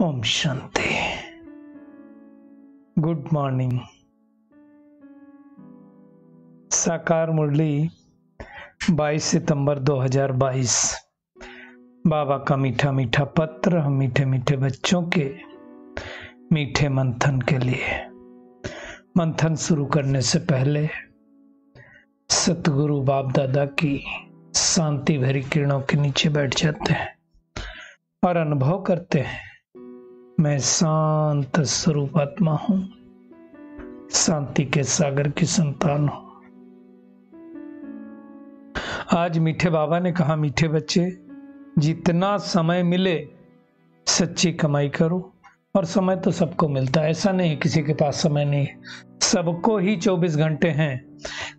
Om Shanti. Good morning. साकार मुरली 22 सितंबर 2022। बाबा का मीठा मीठा पत्र हम मीठे मीठे बच्चों के मीठे मंथन के लिए। मंथन शुरू करने से पहले सतगुरु बाप दादा की शांति भरी किरणों के नीचे बैठ जाते हैं और अनुभव करते हैं, मैं शांत स्वरूप आत्मा हूं, शांति के सागर की संतान हूं। आज मीठे बाबा ने कहा, मीठे बच्चे, जितना समय मिले सच्ची कमाई करो। और समय तो सबको मिलता है, ऐसा नहीं किसी के पास समय नहीं है, सबको ही 24 घंटे हैं।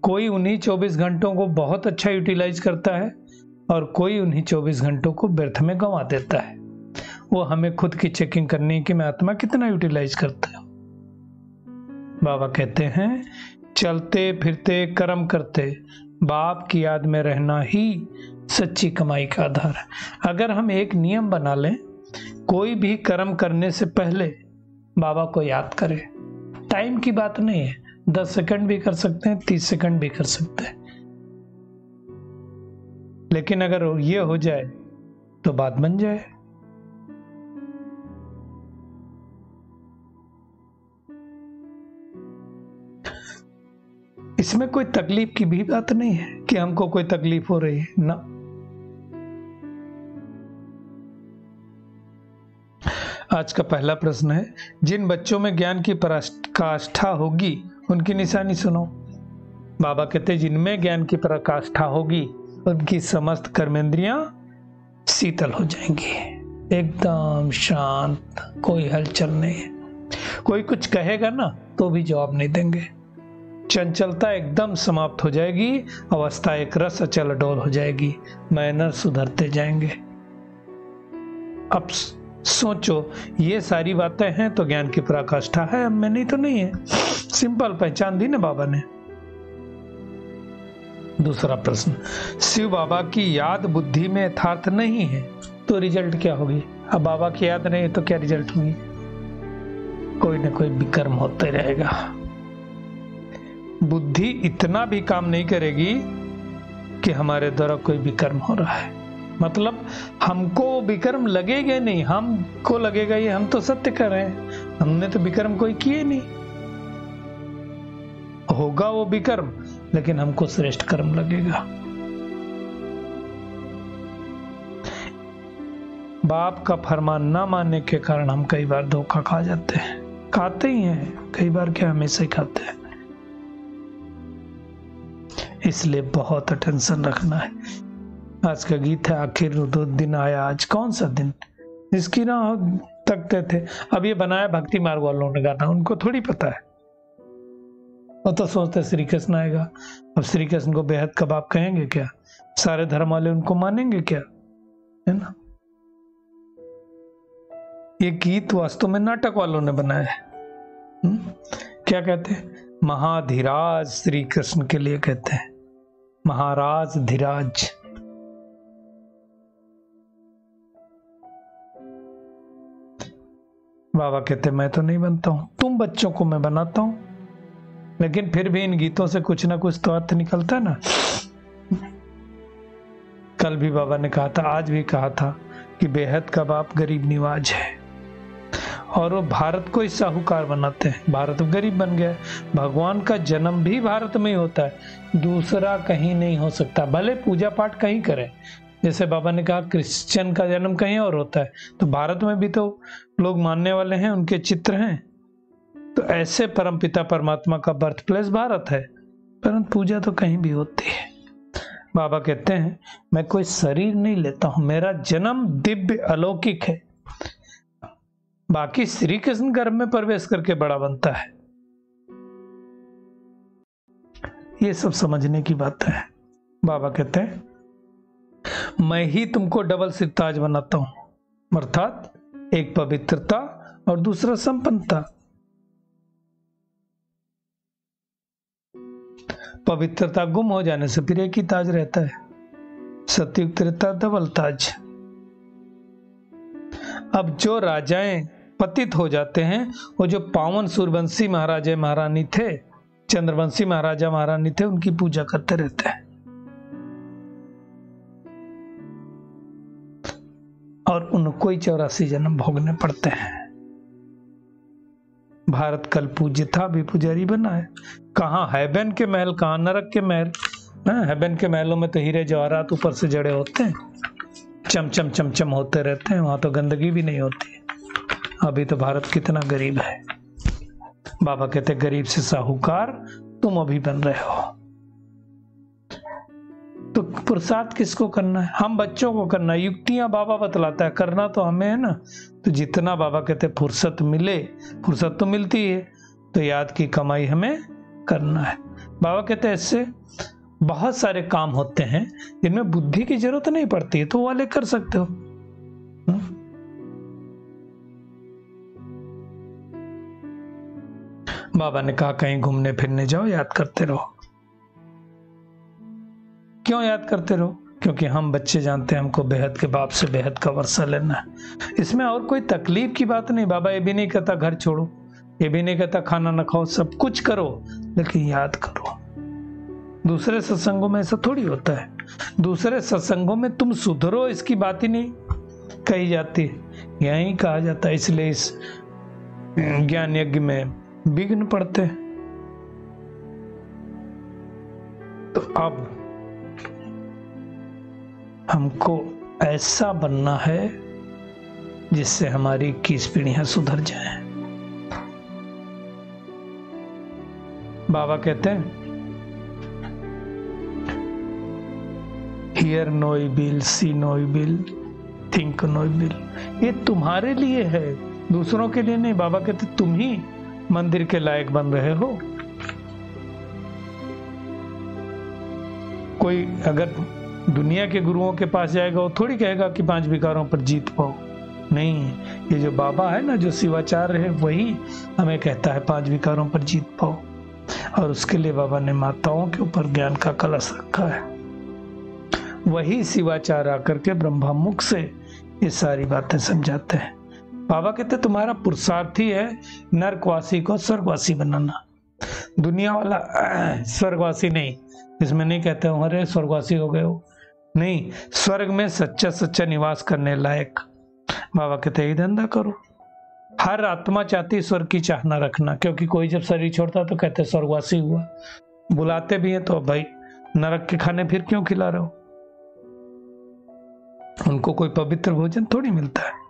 कोई उन्हीं 24 घंटों को बहुत अच्छा यूटिलाइज करता है और कोई उन्हीं 24 घंटों को व्यर्थ में गंवा देता है। वो हमें खुद की चेकिंग करनी है कि मैं आत्मा कितना यूटिलाइज करता हूं। बाबा कहते हैं, चलते फिरते कर्म करते बाप की याद में रहना ही सच्ची कमाई का आधार है। अगर हम एक नियम बना लें, कोई भी कर्म करने से पहले बाबा को याद करें। टाइम की बात नहीं है, 10 सेकंड भी कर सकते हैं, 30 सेकंड भी कर सकते हैं, लेकिन अगर ये हो जाए तो बात बन जाए। इसमें कोई तकलीफ की भी बात नहीं है कि हमको कोई तकलीफ हो रही है ना। आज का पहला प्रश्न है, जिन बच्चों में ज्ञान की पराकाष्ठा होगी उनकी निशानी सुनो। बाबा कहते, जिनमें ज्ञान की पराकाष्ठा होगी उनकी समस्त कर्मेंद्रियां शीतल हो जाएंगी, एकदम शांत, कोई हलचल नहीं है। कोई कुछ कहेगा ना तो भी जवाब नहीं देंगे। चंचलता एकदम समाप्त हो जाएगी, अवस्था एक रस अचल अडोल हो जाएगी, मैनर सुधरते जाएंगे। अब सोचो, ये सारी बातें हैं तो ज्ञान की पराकाष्ठा है, अब में नहीं तो नहीं है। सिंपल पहचान दी ना बाबा ने। दूसरा प्रश्न, शिव बाबा की याद बुद्धि में यथार्थ नहीं है तो रिजल्ट क्या होगी? अब बाबा की याद नहीं है तो क्या रिजल्ट होगी? कोई ना कोई विकर्म होते रहेगा। बुद्धि इतना भी काम नहीं करेगी कि हमारे द्वारा कोई विकर्म हो रहा है। मतलब हमको विकर्म लगेगा नहीं, हमको लगेगा ये हम तो सत्य कर रहे हैं, हमने तो विकर्म कोई किए नहीं। होगा वो विकर्म, लेकिन हमको श्रेष्ठ कर्म लगेगा। बाप का फरमान ना मानने के कारण हम कई बार धोखा खा जाते हैं, खाते ही हैं, कई बार क्या हमेशा ही खाते हैं। इसलिए बहुत अटेंशन रखना है। आज का गीत है, आखिर 2 दिन आया आज। कौन सा दिन? जिसकी राह तकते थे। अब ये बनाया भक्ति मार्ग वालों ने गाना, उनको थोड़ी पता है। वो तो सोचते श्री कृष्ण आएगा। अब श्री कृष्ण को बेहद का बाप कहेंगे क्या? सारे धर्म वाले उनको मानेंगे क्या? है ना। ये गीत वास्तव में नाटक वालों ने बनाया है। क्या कहते हैं? महाधीराज श्री कृष्ण के लिए कहते हैं, महाराज धीराज। बाबा कहते, मैं तो नहीं बनता हूं, तुम बच्चों को मैं बनाता हूं, लेकिन फिर भी इन गीतों से कुछ ना कुछ तो अर्थ निकलता है ना। कल भी बाबा ने कहा था, आज भी कहा था कि बेहद का बाप गरीब निवाज है और वो भारत को ही साहूकार बनाते हैं। भारत गरीब बन गया। भगवान का जन्म भी भारत में ही होता है, दूसरा कहीं नहीं हो सकता। भले पूजा पाठ कहीं करें, जैसे बाबा ने कहा क्रिश्चियन का जन्म कहीं और होता है, तो भारत में भी तो लोग मानने वाले हैं, उनके चित्र हैं। तो ऐसे परमपिता परमात्मा का बर्थ प्लेस भारत है, परंतु पूजा तो कहीं भी होती है। बाबा कहते हैं, मैं कोई शरीर नहीं लेता हूं, मेरा जन्म दिव्य अलौकिक है। बाकी श्री कृष्ण गर्भ में प्रवेश करके बड़ा बनता है। ये सब समझने की बात है। बाबा कहते हैं, मैं ही तुमको डबल सिरताज बनाता हूं, अर्थात एक पवित्रता और दूसरा संपन्नता। पवित्रता गुम हो जाने से फिर एक ही ताज रहता है, सत्युग त्रेता डबल ताज। अब जो राजाएं पतित हो जाते हैं, वो जो पावन सूर्यवंशी महाराजा महारानी थे, चंद्रवंशी महाराजा महारानी थे, उनकी पूजा करते रहते हैं और उनको ही 84 जन्म भोगने पड़ते हैं। भारत कल पूज्य था, अभी पुजारी बना है। कहाँ हेवन के महल, कहाँ नरक के महल। हेवन के महलों में तो हीरे जवाहरात ऊपर से जड़े होते हैं, चमचम चमचम होते रहते हैं, वहां तो गंदगी भी नहीं होती। अभी तो भारत कितना गरीब है। बाबा कहते गरीब से साहूकार तुम अभी बन रहे हो। तो पुरुषार्थ किसको करना है? हम बच्चों को करना है। युक्तियां बाबा बतलाता है, करना तो हमें है ना। तो जितना बाबा कहते फुर्सत मिले, फुर्सत तो मिलती है, तो याद की कमाई हमें करना है। बाबा कहते हैं इससे बहुत सारे काम होते हैं जिनमें बुद्धि की जरूरत नहीं पड़ती है, तो वो वाले कर सकते हो। बाबा ने कहा कहीं घूमने फिरने जाओ, याद करते रहो। क्यों याद करते रहो? क्योंकि हम बच्चे जानते हैं हमको बेहद के बाप से बेहद का वर्षा लेना है। इसमें और कोई तकलीफ की बात नहीं। बाबा ये भी नहीं कहता घर छोड़ो, ये भी नहीं कहता खाना न खाओ, सब कुछ करो लेकिन याद करो। दूसरे सत्संगों में ऐसा थोड़ी होता है। दूसरे सत्संगों में तुम सुधरो इसकी बात ही नहीं कही जाती, यही कहा जाता है। इसलिए इस ज्ञान यज्ञ में विघ्न पड़ते। तो अब हमको ऐसा बनना है जिससे हमारी 21 पीढ़ियां सुधर जाएं। बाबा कहते हैं hear no evil, see no evil, think no evil. ये तुम्हारे लिए है, दूसरों के लिए नहीं। बाबा कहते तुम ही मंदिर के लायक बन रहे हो। कोई अगर दुनिया के गुरुओं के पास जाएगा, वो थोड़ी कहेगा कि 5 विकारों पर जीत पाओ। नहीं, ये जो बाबा है ना, जो शिवाचार्य है, वही हमें कहता है 5 विकारों पर जीत पाओ। और उसके लिए बाबा ने माताओं के ऊपर ज्ञान का कलश रखा है। वही शिवाचार्य आकर के ब्रह्मा मुख से ये सारी बातें समझाते हैं। बाबा कहते तुम्हारा पुरुषार्थ ही है नरकवासी को स्वर्गवासी बनाना। दुनिया वाला स्वर्गवासी नहीं, इसमें नहीं कहते अरे स्वर्गवासी हो गए हो, नहीं, स्वर्ग में सच्चा सच्चा निवास करने लायक। बाबा कहते ही धंधा करो। हर आत्मा चाहती स्वर्ग की चाह न रखना, क्योंकि कोई जब शरीर छोड़ता तो कहते स्वर्गवासी हुआ। बुलाते भी हैं तो भाई नरक के खाने फिर क्यों खिला रहे हो? उनको कोई पवित्र भोजन थोड़ी मिलता है।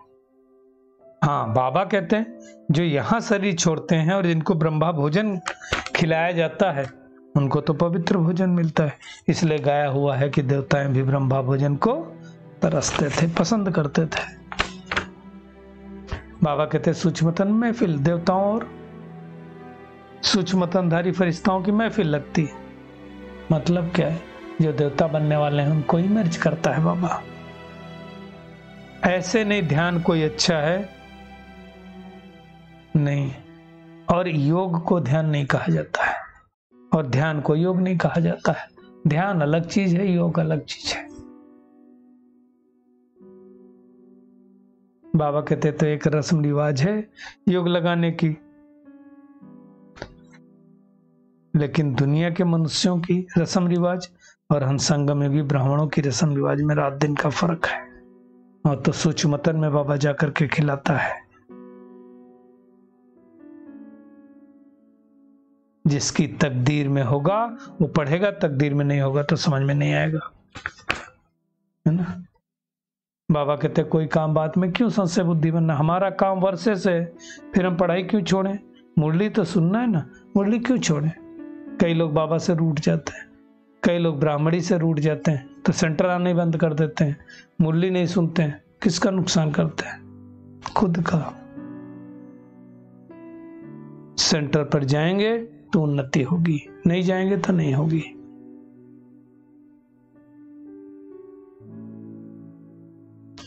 हाँ, बाबा कहते हैं जो यहाँ शरीर छोड़ते हैं और जिनको ब्रह्मा भोजन खिलाया जाता है, उनको तो पवित्र भोजन मिलता है। इसलिए गाया हुआ है कि देवताएं भी ब्रह्मा भोजन को तरसते थे, पसंद करते थे। बाबा कहते सूक्ष्मतन महफिल, देवताओं और सूक्ष्मतनधारी फरिश्ताओं की महफिल लगती। मतलब क्या है? जो देवता बनने वाले हैं उनको ही मर्ज करता है बाबा। ऐसे नहीं ध्यान कोई अच्छा है, नहीं। और योग को ध्यान नहीं कहा जाता है, और ध्यान को योग नहीं कहा जाता है। ध्यान अलग चीज है, योग अलग चीज है। बाबा कहते तो एक रस्म रिवाज है योग लगाने की, लेकिन दुनिया के मनुष्यों की रस्म रिवाज और हम संगम योगी ब्राह्मणों की रस्म रिवाज में रात दिन का फर्क है। और तो सूक्ष्मतन में बाबा जाकर के खिलाता है। जिसकी तकदीर में होगा वो पढ़ेगा, तकदीर में नहीं होगा तो समझ में नहीं आएगा, है ना। बाबा कहते कोई काम बात में क्यों संशय बुद्धि बनना। हमारा काम वर्षे से, फिर हम पढ़ाई क्यों छोड़ें? मुरली तो सुनना है ना, मुरली क्यों छोड़ें? कई लोग बाबा से रूठ जाते हैं, कई लोग ब्राह्मणी से रूठ जाते हैं, तो सेंटर आने बंद कर देते हैं, मुरली नहीं सुनते हैं। किसका नुकसान करते हैं? खुद का। सेंटर पर जाएंगे तो उन्नति होगी, नहीं जाएंगे तो नहीं होगी।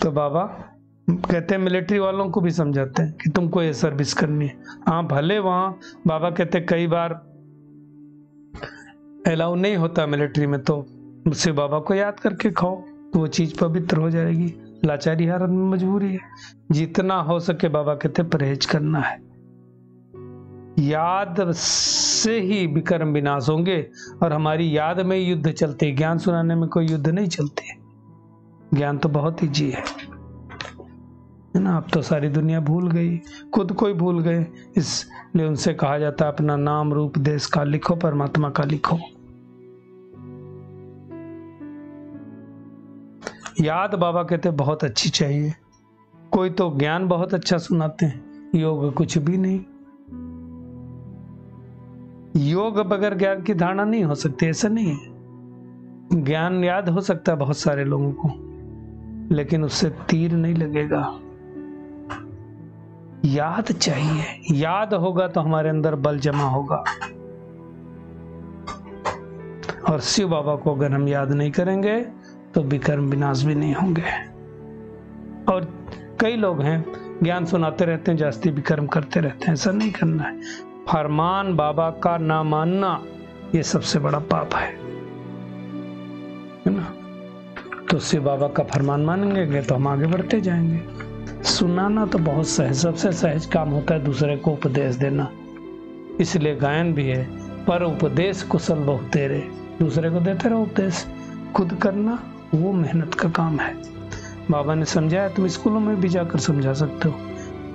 तो बाबा कहते हैं मिलिट्री वालों को भी समझाते हैं कि तुमको ये सर्विस करनी है। हाँ भले वहां बाबा कहते कई बार अलाउ नहीं होता मिलिट्री में, तो उससे बाबा को याद करके खाओ तो वो चीज पवित्र हो जाएगी। लाचारी हालत में मजबूरी है। जितना हो सके बाबा कहते परहेज करना है। याद से ही विक्रम विनाश होंगे और हमारी याद में युद्ध चलते, ज्ञान सुनाने में कोई युद्ध नहीं चलते। ज्ञान तो बहुत ईजी है ना। अब तो सारी दुनिया भूल गई, खुद को ही भूल गए, इसलिए उनसे कहा जाता है अपना नाम रूप देश का लिखो, परमात्मा का लिखो। याद बाबा कहते बहुत अच्छी चाहिए। कोई तो ज्ञान बहुत अच्छा सुनाते हैं, योग कुछ भी नहीं। योग बगैर ज्ञान की धारणा नहीं हो सकती, ऐसा नहीं है। ज्ञान याद हो सकता है बहुत सारे लोगों को, लेकिन उससे तीर नहीं लगेगा। याद चाहिए, याद होगा तो हमारे अंदर बल जमा होगा। और शिव बाबा को अगर हम याद नहीं करेंगे तो विक्रम विनाश भी नहीं होंगे। और कई लोग हैं ज्ञान सुनाते रहते हैं, जास्ती विक्रम करते रहते हैं। ऐसा नहीं करना है। फरमान बाबा का ना मानना ये सबसे बड़ा पाप है ना। तो शिव बाबा का फरमान मानेंगे तो हम आगे बढ़ते जाएंगे। सुनाना तो बहुत सहज, सबसे सहज काम होता है दूसरे को उपदेश देना। इसलिए गायन भी है, पर उपदेश कुशल बहु तेरे। दूसरे को देते रहो उपदेश, खुद करना वो मेहनत का काम है। बाबा ने समझाया, तुम स्कूलों में भी जाकर समझा सकते हो।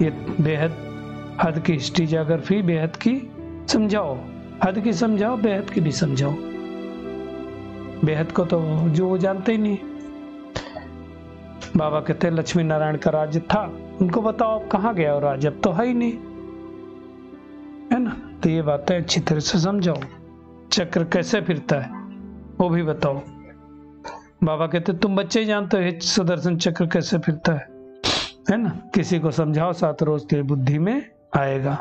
ये बेहद हद की हिस्ट्रीजोग्राफी बेहद की समझाओ, हद की समझाओ, बेहद की भी समझाओ। बेहद को तो जो वो जानते ही नहीं। बाबा कहते हैं लक्ष्मी नारायण का राज्य था, उनको बताओ अब कहाँ गया और राज्य, अब तो है ही नहीं, है ना। तो ये बातें अच्छी तरह से समझाओ। चक्र कैसे फिरता है वो भी बताओ। बाबा कहते तुम बच्चे ही जानते हो सुदर्शन चक्र कैसे फिरता है ना। किसी को समझाओ 7 रोज तेरी बुद्धि में आएगा।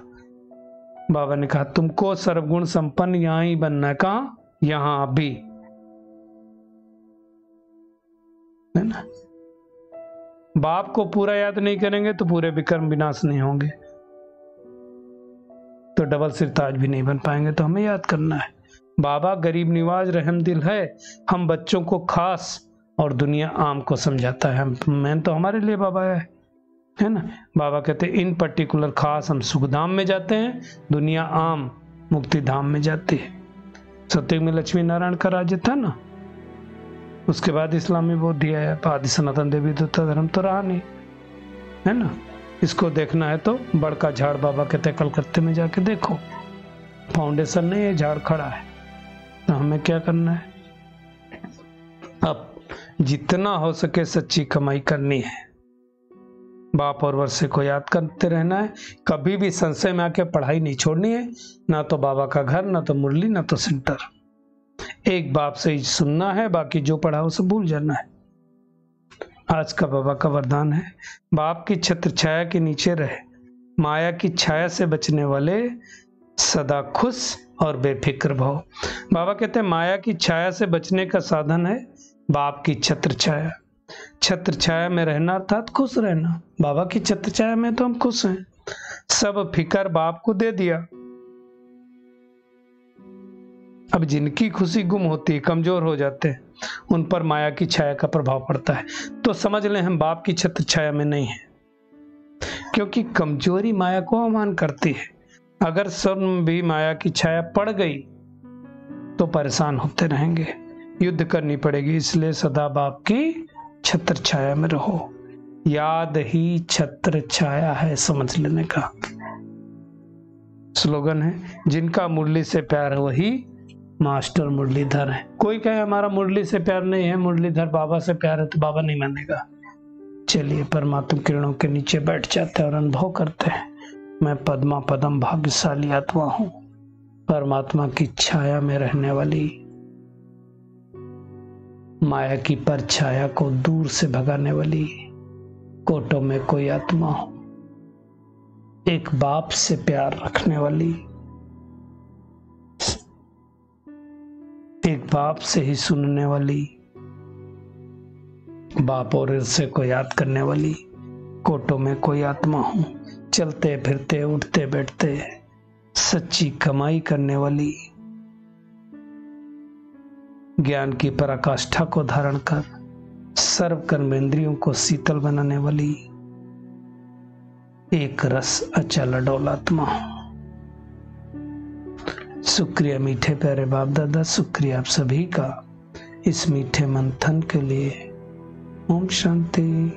बाबा ने कहा तुमको सर्वगुण संपन्न यहां ही बनना है। कहां? यहां अभी, है ना। बाप को पूरा याद नहीं करेंगे तो पूरे विक्रम विनाश नहीं होंगे, तो डबल सिरताज भी नहीं बन पाएंगे। तो हमें याद करना है। बाबा गरीब निवाज रहम दिल है, हम बच्चों को खास और दुनिया आम को समझाता है। मैं तो हमारे लिए बाबा है ना। बाबा कहते इन पर्टिकुलर खास हम सुखधाम में जाते हैं, दुनिया आम मुक्ति धाम में जाती है। सतयुग में लक्ष्मी नारायण का राज्य था ना, उसके बाद इस्लामी बौद्ध आया, आदि सनातन देवी दूता धर्म तो रहा नहीं, है ना। इसको देखना है तो बड़का झाड़ बाबा कहते कलकत्ते में जाके देखो, फाउंडेशन नहीं है, झाड़ खड़ा है। तो हमें क्या करना है, अब जितना हो सके सच्ची कमाई करनी है। बाप और वर्षे को याद करते रहना है। कभी भी संशय में आके पढ़ाई नहीं छोड़नी है, ना तो बाबा का घर, ना तो मुरली, ना तो सेंटर। एक बाप से ही सुनना है, बाकी जो पढ़ा उसे भूल जाना है। आज का बाबा का वरदान है, बाप की छत्र छाया के नीचे रहे, माया की छाया से बचने वाले सदा खुश और बेफिक्र भव। बाबा कहते हैं माया की छाया से बचने का साधन है बाप की छत्र छाया। छत्र छाया में रहना अर्थात खुश रहना। बाबा की छत्र छाया में तो हम खुश हैं। सब फिकर बाप को दे दिया। अब जिनकी खुशी गुम होती है, कमजोर हो जाते हैं, उन पर माया की छाया का प्रभाव पड़ता है। तो समझ लें हम बाप की छत्र छाया में नहीं है, क्योंकि कमजोरी माया को अवमान करती है। अगर सब भी माया की छाया पड़ गई तो परेशान होते रहेंगे, युद्ध करनी पड़ेगी। इसलिए सदा बाप की छत्र छाया में रहो। याद ही छत्र छाया है, समझ लेने का स्लोगन है। जिनका मुरली से प्यार है वही मास्टर मुरलीधर है। कोई कहे हमारा मुरली से प्यार नहीं है, मुरलीधर बाबा से प्यार है, तो बाबा नहीं मानेगा। चलिए परमात्मा किरणों के नीचे बैठ जाते हैं और अनुभव करते हैं, मैं पद्मा पदम भाग्यशाली आत्मा हूं, परमात्मा की छाया में रहने वाली, माया की परछाया को दूर से भगाने वाली, कोटों में कोई आत्मा हूं, एक बाप से प्यार रखने वाली, एक बाप से ही सुनने वाली, बाप और इर्से को याद करने वाली, कोटों में कोई आत्मा हूं, चलते फिरते उठते बैठते सच्ची कमाई करने वाली, ज्ञान की पराकाष्ठा को धारण कर सर्व कर्मेंद्रियों को शीतल बनाने वाली एक रस अचल अडोल आत्मा। शुक्रिया मीठे प्यारे बाप दादा, शुक्रिया आप सभी का इस मीठे मंथन के लिए। ओम शांति।